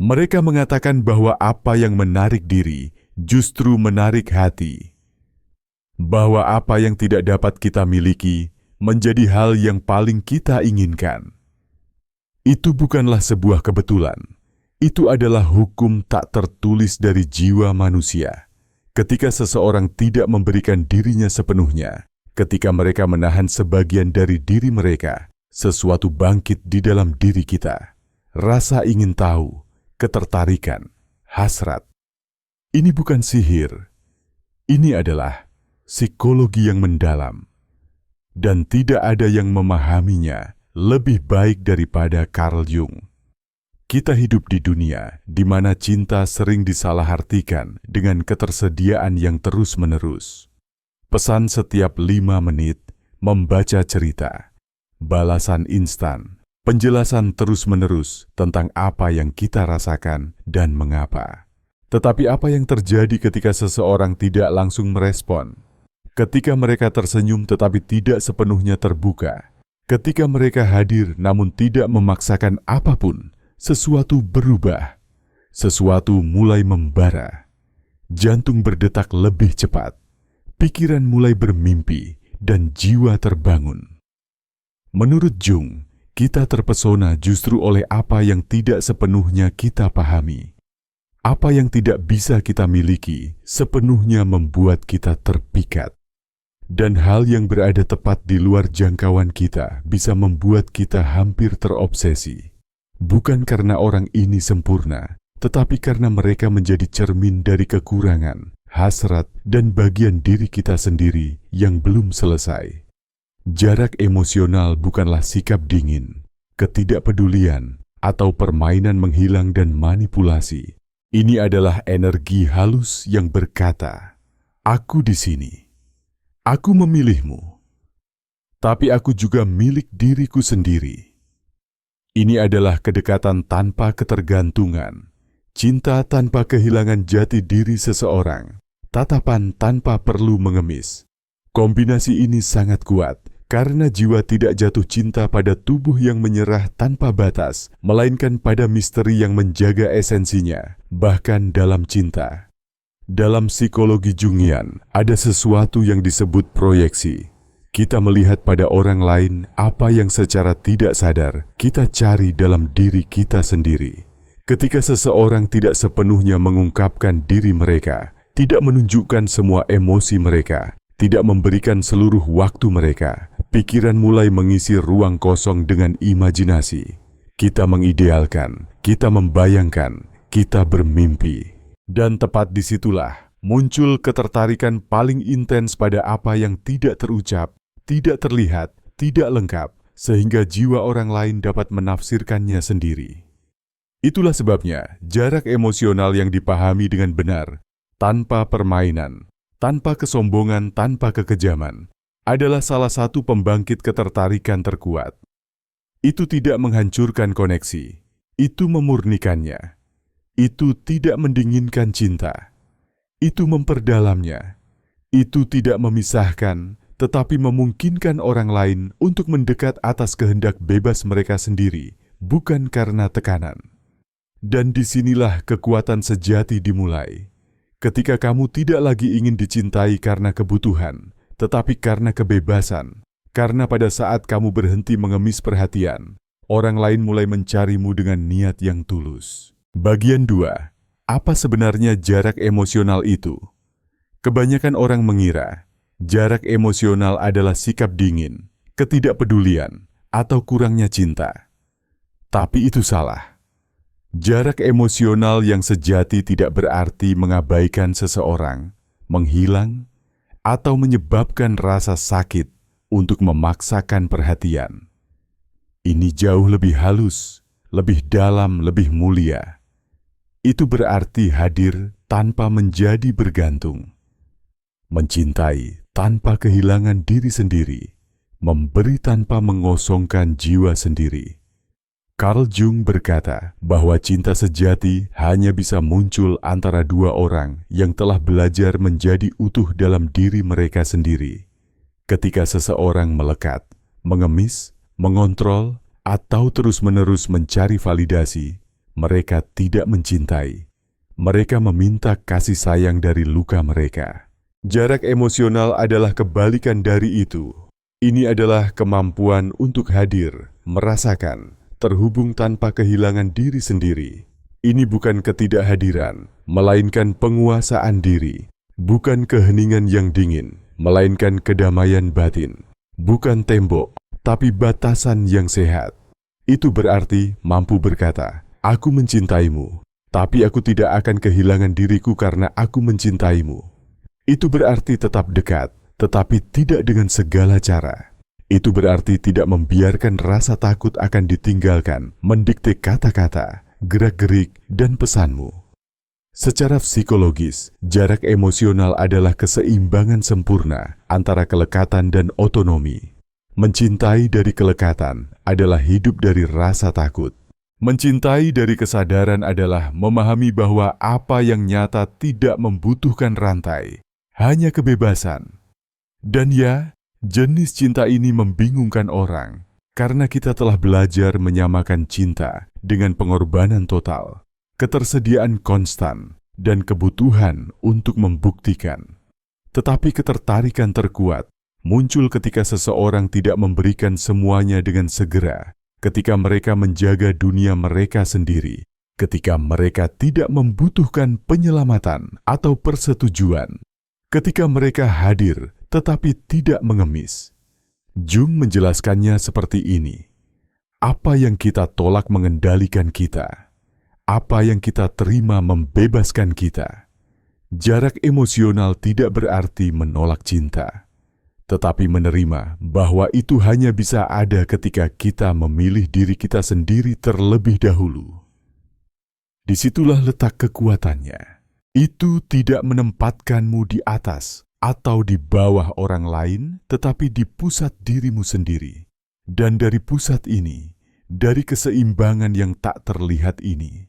Mereka mengatakan bahwa apa yang menarik diri justru menarik hati. Bahwa apa yang tidak dapat kita miliki menjadi hal yang paling kita inginkan. Itu bukanlah sebuah kebetulan. Itu adalah hukum tak tertulis dari jiwa manusia. Ketika seseorang tidak memberikan dirinya sepenuhnya, ketika mereka menahan sebagian dari diri mereka, sesuatu bangkit di dalam diri kita. Rasa ingin tahu, ketertarikan, hasrat. Ini bukan sihir. Ini adalah psikologi yang mendalam. Dan tidak ada yang memahaminya lebih baik daripada Carl Jung. Kita hidup di dunia di mana cinta sering disalahartikan dengan ketersediaan yang terus-menerus. Pesan setiap 5 menit, membaca cerita, balasan instan, penjelasan terus-menerus tentang apa yang kita rasakan dan mengapa. Tetapi apa yang terjadi ketika seseorang tidak langsung merespon? Ketika mereka tersenyum tetapi tidak sepenuhnya terbuka. Ketika mereka hadir namun tidak memaksakan apapun, sesuatu berubah. Sesuatu mulai membara. Jantung berdetak lebih cepat. Pikiran mulai bermimpi dan jiwa terbangun. Menurut Jung, kita terpesona justru oleh apa yang tidak sepenuhnya kita pahami. Apa yang tidak bisa kita miliki sepenuhnya membuat kita terpikat. Dan hal yang berada tepat di luar jangkauan kita bisa membuat kita hampir terobsesi. Bukan karena orang ini sempurna, tetapi karena mereka menjadi cermin dari kekurangan, hasrat, dan bagian diri kita sendiri yang belum selesai. Jarak emosional bukanlah sikap dingin, ketidakpedulian, atau permainan menghilang dan manipulasi. Ini adalah energi halus yang berkata, "Aku di sini. Aku memilihmu, tapi aku juga milik diriku sendiri." Ini adalah kedekatan tanpa ketergantungan, cinta tanpa kehilangan jati diri seseorang, tatapan tanpa perlu mengemis. Kombinasi ini sangat kuat karena jiwa tidak jatuh cinta pada tubuh yang menyerah tanpa batas, melainkan pada misteri yang menjaga esensinya, bahkan dalam cinta. Dalam psikologi Jungian, ada sesuatu yang disebut proyeksi. Kita melihat pada orang lain apa yang secara tidak sadar kita cari dalam diri kita sendiri. Ketika seseorang tidak sepenuhnya mengungkapkan diri mereka, tidak menunjukkan semua emosi mereka, tidak memberikan seluruh waktu mereka, pikiran mulai mengisi ruang kosong dengan imajinasi. Kita mengidealkan, kita membayangkan, kita bermimpi. Dan tepat disitulah muncul ketertarikan paling intens pada apa yang tidak terucap, tidak terlihat, tidak lengkap, sehingga jiwa orang lain dapat menafsirkannya sendiri. Itulah sebabnya jarak emosional yang dipahami dengan benar, tanpa permainan, tanpa kesombongan, tanpa kekejaman, adalah salah satu pembangkit ketertarikan terkuat. Itu tidak menghancurkan koneksi, itu memurnikannya. Itu tidak mendinginkan cinta, itu memperdalamnya. Itu tidak memisahkan, tetapi memungkinkan orang lain untuk mendekat atas kehendak bebas mereka sendiri, bukan karena tekanan. Dan disinilah kekuatan sejati dimulai. Ketika kamu tidak lagi ingin dicintai karena kebutuhan, tetapi karena kebebasan, karena pada saat kamu berhenti mengemis perhatian, orang lain mulai mencarimu dengan niat yang tulus. Bagian 2. Apa sebenarnya jarak emosional itu? Kebanyakan orang mengira jarak emosional adalah sikap dingin, ketidakpedulian, atau kurangnya cinta. Tapi itu salah. Jarak emosional yang sejati tidak berarti mengabaikan seseorang, menghilang, atau menyebabkan rasa sakit untuk memaksakan perhatian. Ini jauh lebih halus, lebih dalam, lebih mulia. Itu berarti hadir tanpa menjadi bergantung. Mencintai tanpa kehilangan diri sendiri, memberi tanpa mengosongkan jiwa sendiri. Carl Jung berkata bahwa cinta sejati hanya bisa muncul antara dua orang yang telah belajar menjadi utuh dalam diri mereka sendiri. Ketika seseorang melekat, mengemis, mengontrol, atau terus-menerus mencari validasi, Mereka tidak mencintai. Mereka meminta kasih sayang dari luka mereka. Jarak emosional adalah kebalikan dari itu. Ini adalah kemampuan untuk hadir, merasakan, terhubung tanpa kehilangan diri sendiri. Ini bukan ketidakhadiran, melainkan penguasaan diri. Bukan keheningan yang dingin, melainkan kedamaian batin. Bukan tembok, tapi batasan yang sehat. Itu berarti mampu berkata, "Aku mencintaimu, tapi aku tidak akan kehilangan diriku karena aku mencintaimu." Itu berarti tetap dekat, tetapi tidak dengan segala cara. Itu berarti tidak membiarkan rasa takut akan ditinggalkan, mendikte kata-kata, gerak-gerik, dan pesanmu. Secara psikologis, jarak emosional adalah keseimbangan sempurna antara kelekatan dan otonomi. Mencintai dari kelekatan adalah hidup dari rasa takut. Mencintai dari kesadaran adalah memahami bahwa apa yang nyata tidak membutuhkan rantai, hanya kebebasan. Dan ya, jenis cinta ini membingungkan orang, karena kita telah belajar menyamakan cinta dengan pengorbanan total, ketersediaan konstan, dan kebutuhan untuk membuktikan. Tetapi ketertarikan terkuat muncul ketika seseorang tidak memberikan semuanya dengan segera, ketika mereka menjaga dunia mereka sendiri, ketika mereka tidak membutuhkan penyelamatan atau persetujuan, ketika mereka hadir tetapi tidak mengemis. Jung menjelaskannya seperti ini. Apa yang kita tolak mengendalikan kita. Apa yang kita terima membebaskan kita. Jarak emosional tidak berarti menolak cinta, tetapi menerima bahwa itu hanya bisa ada ketika kita memilih diri kita sendiri terlebih dahulu. Disitulah letak kekuatannya. Itu tidak menempatkanmu di atas atau di bawah orang lain, tetapi di pusat dirimu sendiri. Dan dari pusat ini, dari keseimbangan yang tak terlihat ini,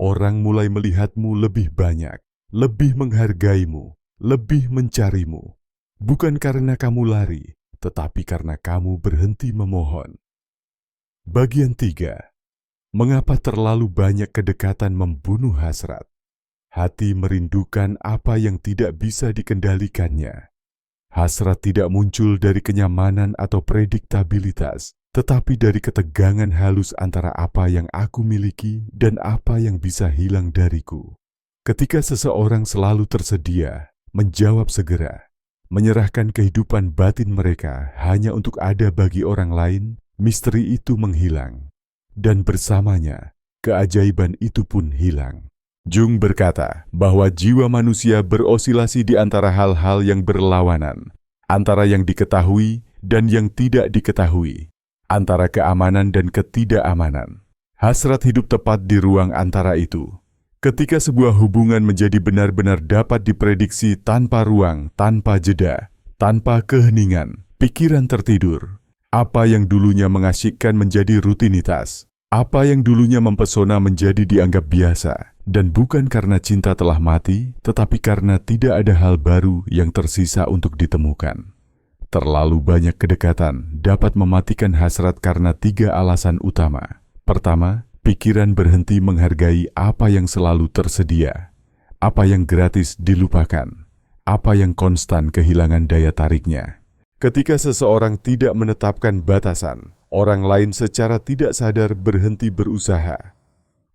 orang mulai melihatmu lebih banyak, lebih menghargaimu, lebih mencarimu. Bukan karena kamu lari, tetapi karena kamu berhenti memohon. Bagian 3. Mengapa terlalu banyak kedekatan membunuh hasrat? Hati merindukan apa yang tidak bisa dikendalikannya. Hasrat tidak muncul dari kenyamanan atau prediktabilitas, tetapi dari ketegangan halus antara apa yang aku miliki dan apa yang bisa hilang dariku. Ketika seseorang selalu tersedia, menjawab segera, menyerahkan kehidupan batin mereka hanya untuk ada bagi orang lain, misteri itu menghilang. Dan bersamanya, keajaiban itu pun hilang. Jung berkata bahwa jiwa manusia berosilasi di antara hal-hal yang berlawanan, antara yang diketahui dan yang tidak diketahui, antara keamanan dan ketidakamanan. Hasrat hidup tepat di ruang antara itu. Ketika sebuah hubungan menjadi benar-benar dapat diprediksi tanpa ruang, tanpa jeda, tanpa keheningan, pikiran tertidur. Apa yang dulunya mengasyikkan menjadi rutinitas. Apa yang dulunya mempesona menjadi dianggap biasa. Dan bukan karena cinta telah mati, tetapi karena tidak ada hal baru yang tersisa untuk ditemukan. Terlalu banyak kedekatan dapat mematikan hasrat karena 3 alasan utama. Pertama, pikiran berhenti menghargai apa yang selalu tersedia. Apa yang gratis dilupakan. Apa yang konstan kehilangan daya tariknya. Ketika seseorang tidak menetapkan batasan, orang lain secara tidak sadar berhenti berusaha.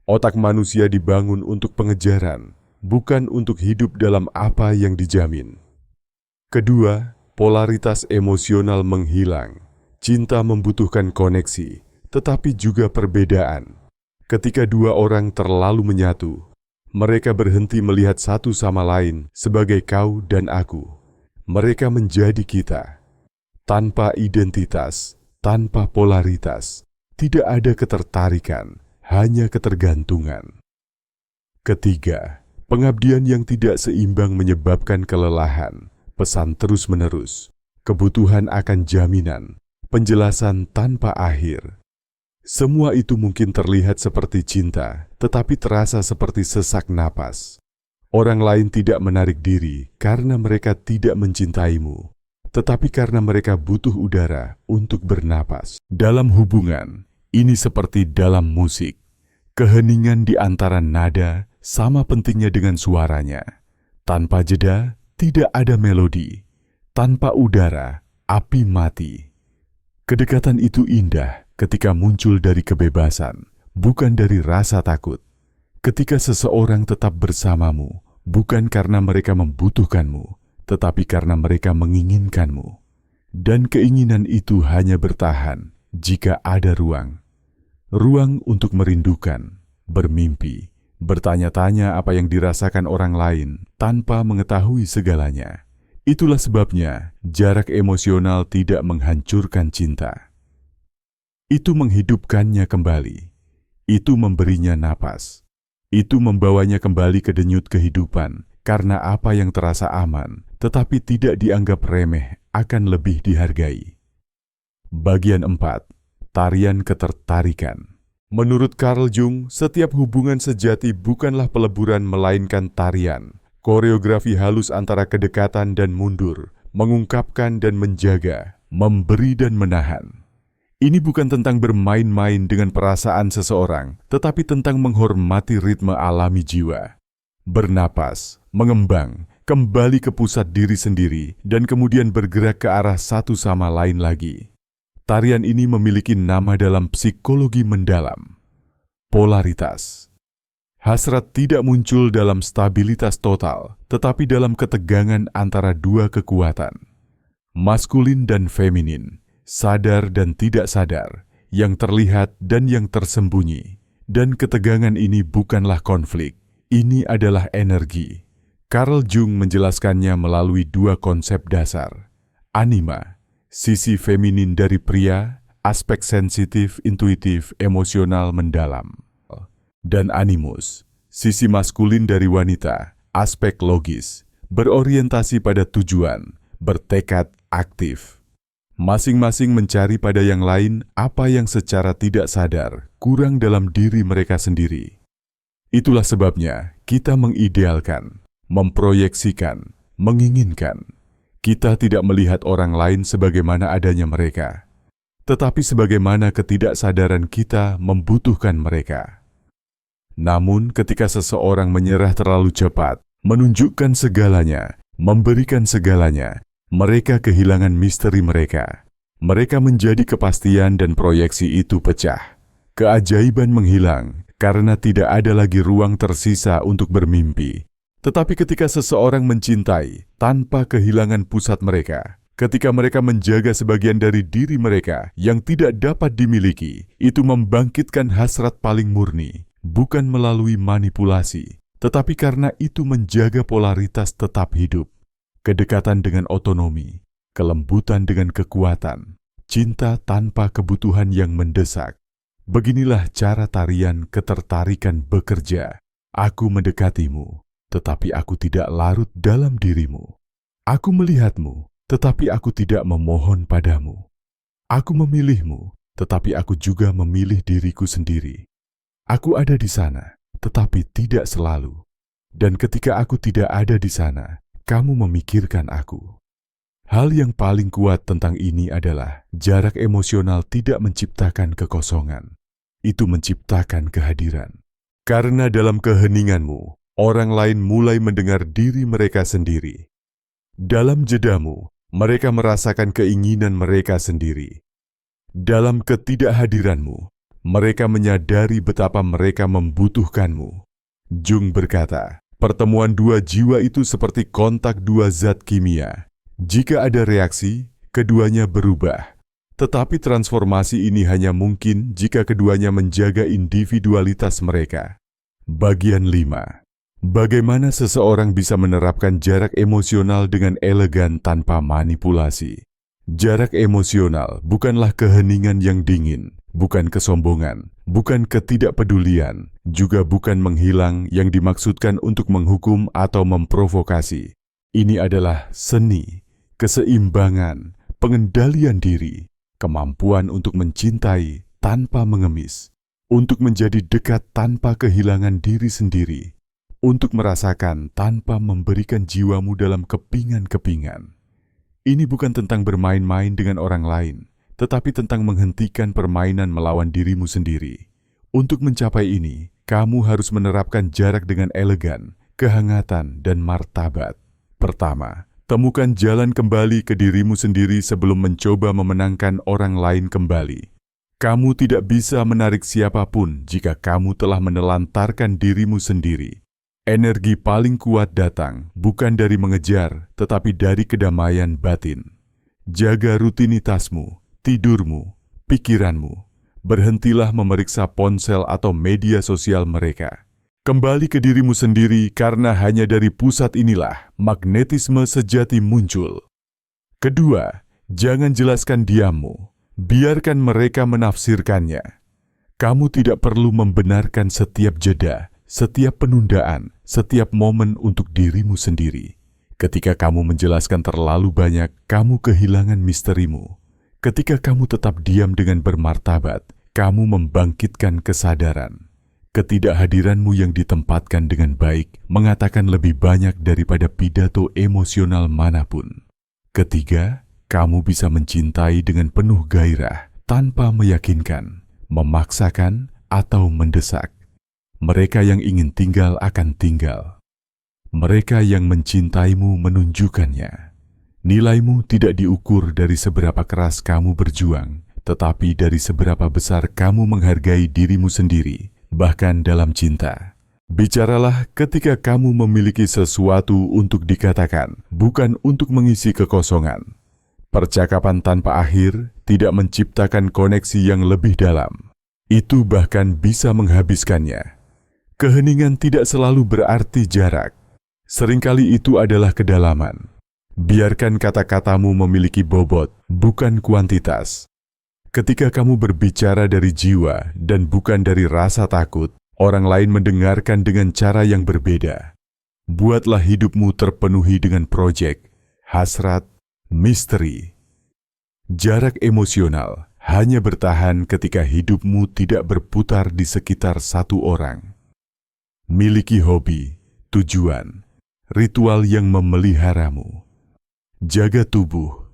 Otak manusia dibangun untuk pengejaran, bukan untuk hidup dalam apa yang dijamin. Kedua, polaritas emosional menghilang. Cinta membutuhkan koneksi, tetapi juga perbedaan. Ketika 2 orang terlalu menyatu, mereka berhenti melihat satu sama lain sebagai kau dan aku. Mereka menjadi kita. Tanpa identitas, tanpa polaritas, tidak ada ketertarikan, hanya ketergantungan. Ketiga, pengabdian yang tidak seimbang menyebabkan kelelahan, pesan terus-menerus, kebutuhan akan jaminan, penjelasan tanpa akhir. Semua itu mungkin terlihat seperti cinta, tetapi terasa seperti sesak napas. Orang lain tidak menarik diri karena mereka tidak mencintaimu, tetapi karena mereka butuh udara untuk bernapas. Dalam hubungan, ini seperti dalam musik. Keheningan di antara nada sama pentingnya dengan suaranya. Tanpa jeda, tidak ada melodi. Tanpa udara, api mati. Kedekatan itu indah ketika muncul dari kebebasan, bukan dari rasa takut. Ketika seseorang tetap bersamamu, bukan karena mereka membutuhkanmu, tetapi karena mereka menginginkanmu. Dan keinginan itu hanya bertahan jika ada ruang. Ruang untuk merindukan, bermimpi, bertanya-tanya apa yang dirasakan orang lain tanpa mengetahui segalanya. Itulah sebabnya jarak emosional tidak menghancurkan cinta. Itu menghidupkannya kembali. Itu memberinya napas. Itu membawanya kembali ke denyut kehidupan karena apa yang terasa aman tetapi tidak dianggap remeh akan lebih dihargai. Bagian 4. Tarian ketertarikan. Menurut Carl Jung, setiap hubungan sejati bukanlah peleburan melainkan tarian. Koreografi halus antara kedekatan dan mundur, mengungkapkan dan menjaga, memberi dan menahan. Ini bukan tentang bermain-main dengan perasaan seseorang, tetapi tentang menghormati ritme alami jiwa. Bernapas, mengembang, kembali ke pusat diri sendiri, dan kemudian bergerak ke arah satu sama lain lagi. Tarian ini memiliki nama dalam psikologi mendalam. Polaritas. Hasrat tidak muncul dalam stabilitas total, tetapi dalam ketegangan antara dua kekuatan. Maskulin dan feminin, sadar dan tidak sadar, yang terlihat dan yang tersembunyi. Dan ketegangan ini bukanlah konflik, ini adalah energi. Carl Jung menjelaskannya melalui dua konsep dasar. Anima, sisi feminin dari pria, aspek sensitif, intuitif, emosional mendalam. Dan animus, sisi maskulin dari wanita, aspek logis, berorientasi pada tujuan, bertekad aktif. Masing-masing mencari pada yang lain apa yang secara tidak sadar kurang dalam diri mereka sendiri. Itulah sebabnya kita mengidealkan, memproyeksikan, menginginkan. Kita tidak melihat orang lain sebagaimana adanya mereka, tetapi sebagaimana ketidaksadaran kita membutuhkan mereka. Namun ketika seseorang menyerah terlalu cepat, menunjukkan segalanya, memberikan segalanya, mereka kehilangan misteri mereka. Mereka menjadi kepastian dan proyeksi itu pecah. Keajaiban menghilang karena tidak ada lagi ruang tersisa untuk bermimpi. Tetapi ketika seseorang mencintai tanpa kehilangan pusat mereka, ketika mereka menjaga sebagian dari diri mereka yang tidak dapat dimiliki, itu membangkitkan hasrat paling murni, bukan melalui manipulasi, tetapi karena itu menjaga polaritas tetap hidup. Kedekatan dengan otonomi, kelembutan dengan kekuatan, cinta tanpa kebutuhan yang mendesak. Beginilah cara tarian ketertarikan bekerja. Aku mendekatimu, tetapi aku tidak larut dalam dirimu. Aku melihatmu, tetapi aku tidak memohon padamu. Aku memilihmu, tetapi aku juga memilih diriku sendiri. Aku ada di sana, tetapi tidak selalu. Dan ketika aku tidak ada di sana, kamu memikirkan aku. Hal yang paling kuat tentang ini adalah jarak emosional tidak menciptakan kekosongan. Itu menciptakan kehadiran. Karena dalam keheninganmu, orang lain mulai mendengar diri mereka sendiri. Dalam jedamu, mereka merasakan keinginan mereka sendiri. Dalam ketidakhadiranmu, mereka menyadari betapa mereka membutuhkanmu. Jung berkata, pertemuan dua jiwa itu seperti kontak dua zat kimia. Jika ada reaksi, keduanya berubah. Tetapi transformasi ini hanya mungkin jika keduanya menjaga individualitas mereka. Bagian 5. Bagaimana seseorang bisa menerapkan jarak emosional dengan elegan tanpa manipulasi? Jarak emosional bukanlah keheningan yang dingin, bukan kesombongan, bukan ketidakpedulian, juga bukan menghilang yang dimaksudkan untuk menghukum atau memprovokasi. Ini adalah seni, keseimbangan, pengendalian diri, kemampuan untuk mencintai tanpa mengemis, untuk menjadi dekat tanpa kehilangan diri sendiri, untuk merasakan tanpa memberikan jiwamu dalam kepingan-kepingan. Ini bukan tentang bermain-main dengan orang lain, tetapi tentang menghentikan permainan melawan dirimu sendiri, Untuk mencapai ini, kamu harus menerapkan jarak dengan elegan, kehangatan, dan martabat. Pertama, temukan jalan kembali ke dirimu sendiri sebelum mencoba memenangkan orang lain kembali. Kamu tidak bisa menarik siapapun jika kamu telah menelantarkan dirimu sendiri. Energi paling kuat datang bukan dari mengejar, tetapi dari kedamaian batin. Jaga rutinitasmu, tidurmu, pikiranmu. Berhentilah memeriksa ponsel atau media sosial mereka. Kembali ke dirimu sendiri karena hanya dari pusat inilah magnetisme sejati muncul. Kedua, jangan jelaskan diammu. Biarkan mereka menafsirkannya. Kamu tidak perlu membenarkan setiap jeda, setiap penundaan, setiap momen untuk dirimu sendiri. Ketika kamu menjelaskan terlalu banyak, kamu kehilangan misterimu. Ketika kamu tetap diam dengan bermartabat, kamu membangkitkan kesadaran. Ketidakhadiranmu yang ditempatkan dengan baik mengatakan lebih banyak daripada pidato emosional manapun. Ketiga, kamu bisa mencintai dengan penuh gairah tanpa meyakinkan, memaksakan, atau mendesak. Mereka yang ingin tinggal akan tinggal. Mereka yang mencintaimu menunjukkannya. Nilaimu tidak diukur dari seberapa keras kamu berjuang, tetapi dari seberapa besar kamu menghargai dirimu sendiri, bahkan dalam cinta. Bicaralah ketika kamu memiliki sesuatu untuk dikatakan, bukan untuk mengisi kekosongan. Percakapan tanpa akhir tidak menciptakan koneksi yang lebih dalam. Itu bahkan bisa menghabiskannya. Keheningan tidak selalu berarti jarak. Seringkali itu adalah kedalaman. Biarkan kata-katamu memiliki bobot, bukan kuantitas. Ketika kamu berbicara dari jiwa dan bukan dari rasa takut, orang lain mendengarkan dengan cara yang berbeda. Buatlah hidupmu terpenuhi dengan proyek, hasrat, misteri. Jarak emosional hanya bertahan ketika hidupmu tidak berputar di sekitar satu orang. Miliki hobi, tujuan, ritual yang memeliharamu. Jaga tubuh,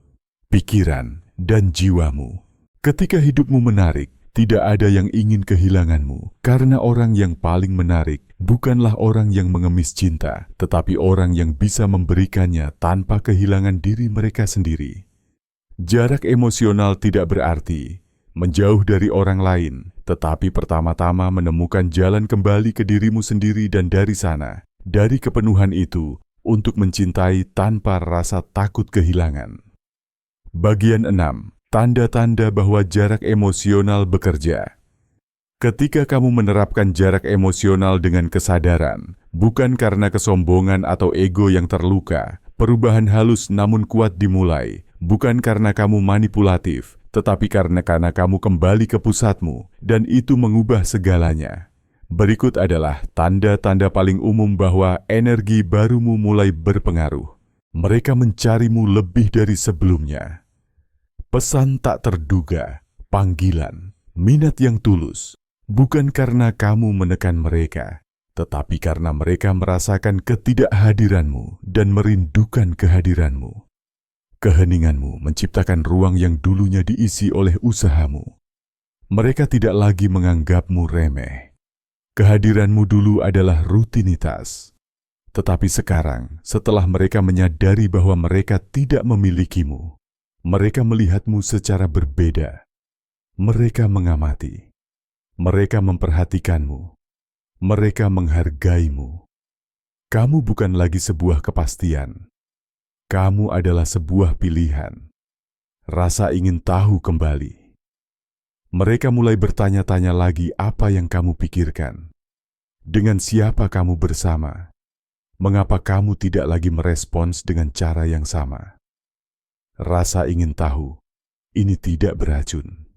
pikiran, dan jiwamu. Ketika hidupmu menarik, tidak ada yang ingin kehilanganmu, karena orang yang paling menarik bukanlah orang yang mengemis cinta, tetapi orang yang bisa memberikannya tanpa kehilangan diri mereka sendiri. Jarak emosional tidak berarti menjauh dari orang lain, tetapi pertama-tama menemukan jalan kembali ke dirimu sendiri dan dari sana, dari kepenuhan itu, untuk mencintai tanpa rasa takut kehilangan. Bagian 6. Tanda-tanda bahwa jarak emosional bekerja. Ketika kamu menerapkan jarak emosional dengan kesadaran, bukan karena kesombongan atau ego yang terluka, perubahan halus namun kuat dimulai, bukan karena kamu manipulatif, tetapi karena kamu kembali ke pusatmu, dan itu mengubah segalanya. Berikut adalah tanda-tanda paling umum bahwa energi barumu mulai berpengaruh. Mereka mencarimu lebih dari sebelumnya. Pesan tak terduga, panggilan, minat yang tulus, bukan karena kamu menekan mereka, tetapi karena mereka merasakan ketidakhadiranmu dan merindukan kehadiranmu. Keheninganmu menciptakan ruang yang dulunya diisi oleh usahamu. Mereka tidak lagi menganggapmu remeh. Kehadiranmu dulu adalah rutinitas. Tetapi sekarang, setelah mereka menyadari bahwa mereka tidak memilikimu, mereka melihatmu secara berbeda. Mereka mengamati. Mereka memperhatikanmu. Mereka menghargaimu. Kamu bukan lagi sebuah kepastian. Kamu adalah sebuah pilihan. Rasa ingin tahu kembali. Mereka mulai bertanya-tanya lagi apa yang kamu pikirkan. Dengan siapa kamu bersama? Mengapa kamu tidak lagi merespons dengan cara yang sama? Rasa ingin tahu, ini tidak beracun.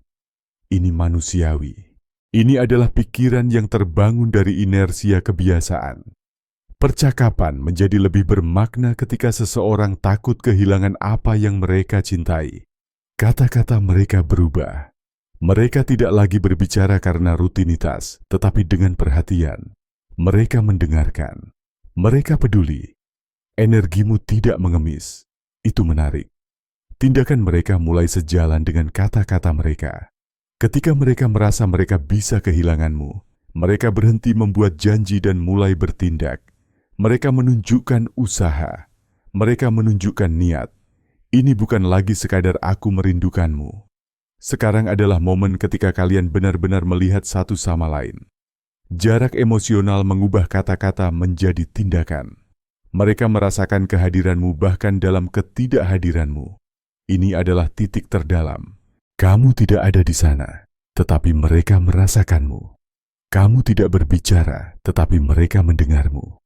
Ini manusiawi. Ini adalah pikiran yang terbangun dari inersia kebiasaan. Percakapan menjadi lebih bermakna ketika seseorang takut kehilangan apa yang mereka cintai. Kata-kata mereka berubah. Mereka tidak lagi berbicara karena rutinitas, tetapi dengan perhatian. Mereka mendengarkan. Mereka peduli. Energimu tidak mengemis. Itu menarik. Tindakan mereka mulai sejalan dengan kata-kata mereka. Ketika mereka merasa mereka bisa kehilanganmu, mereka berhenti membuat janji dan mulai bertindak. Mereka menunjukkan usaha. Mereka menunjukkan niat. Ini bukan lagi sekadar aku merindukanmu. Sekarang adalah momen ketika kalian benar-benar melihat satu sama lain. Jarak emosional mengubah kata-kata menjadi tindakan. Mereka merasakan kehadiranmu bahkan dalam ketidakhadiranmu. Ini adalah titik terdalam. Kamu tidak ada di sana, tetapi mereka merasakanmu. Kamu tidak berbicara, tetapi mereka mendengarmu.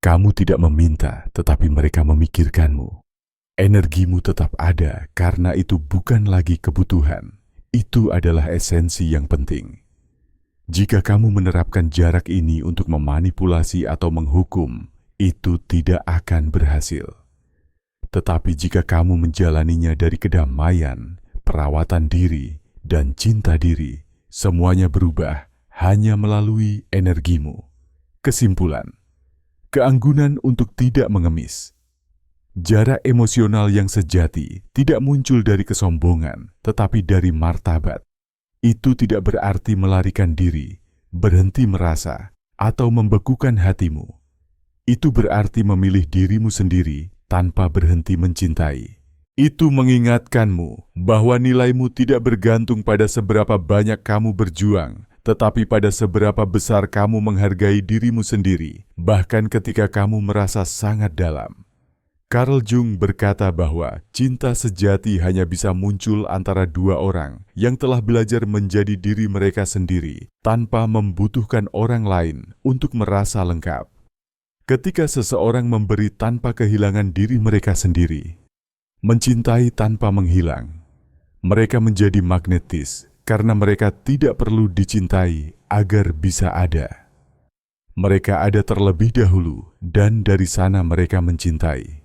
Kamu tidak meminta, tetapi mereka memikirkanmu. Energimu tetap ada karena itu bukan lagi kebutuhan. Itu adalah esensi yang penting. Jika kamu menerapkan jarak ini untuk memanipulasi atau menghukum, itu tidak akan berhasil. Tetapi jika kamu menjalaninya dari kedamaian, perawatan diri, dan cinta diri, semuanya berubah hanya melalui energimu. Kesimpulan, keanggunan untuk tidak mengemis. Jarak emosional yang sejati tidak muncul dari kesombongan, tetapi dari martabat. Itu tidak berarti melarikan diri, berhenti merasa, atau membekukan hatimu. Itu berarti memilih dirimu sendiri tanpa berhenti mencintai. Itu mengingatkanmu bahwa nilaimu tidak bergantung pada seberapa banyak kamu berjuang, tetapi pada seberapa besar kamu menghargai dirimu sendiri, bahkan ketika kamu merasa sangat dalam. Carl Jung berkata bahwa cinta sejati hanya bisa muncul antara dua orang yang telah belajar menjadi diri mereka sendiri tanpa membutuhkan orang lain untuk merasa lengkap. Ketika seseorang memberi tanpa kehilangan diri mereka sendiri, mencintai tanpa menghilang, mereka menjadi magnetis karena mereka tidak perlu dicintai agar bisa ada. Mereka ada terlebih dahulu dan dari sana mereka mencintai.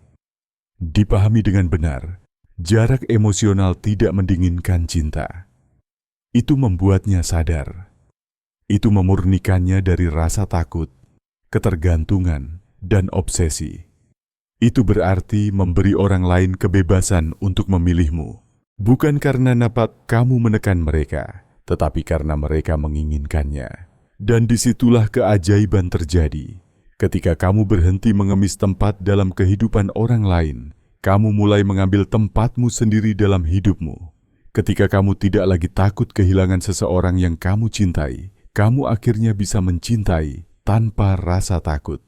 Dipahami dengan benar, jarak emosional tidak mendinginkan cinta. Itu membuatnya sadar. Itu memurnikannya dari rasa takut, ketergantungan, dan obsesi. Itu berarti memberi orang lain kebebasan untuk memilihmu, bukan karena dapat kamu menekan mereka, tetapi karena mereka menginginkannya. Dan disitulah keajaiban terjadi. Ketika kamu berhenti mengemis tempat dalam kehidupan orang lain, kamu mulai mengambil tempatmu sendiri dalam hidupmu. Ketika kamu tidak lagi takut kehilangan seseorang yang kamu cintai, kamu akhirnya bisa mencintai tanpa rasa takut.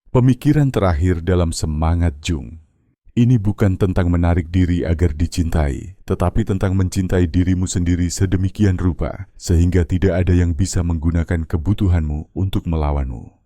Pemikiran terakhir dalam semangat Jung. Ini bukan tentang menarik diri agar dicintai, tetapi tentang mencintai dirimu sendiri sedemikian rupa, sehingga tidak ada yang bisa menggunakan kebutuhanmu untuk melawanmu.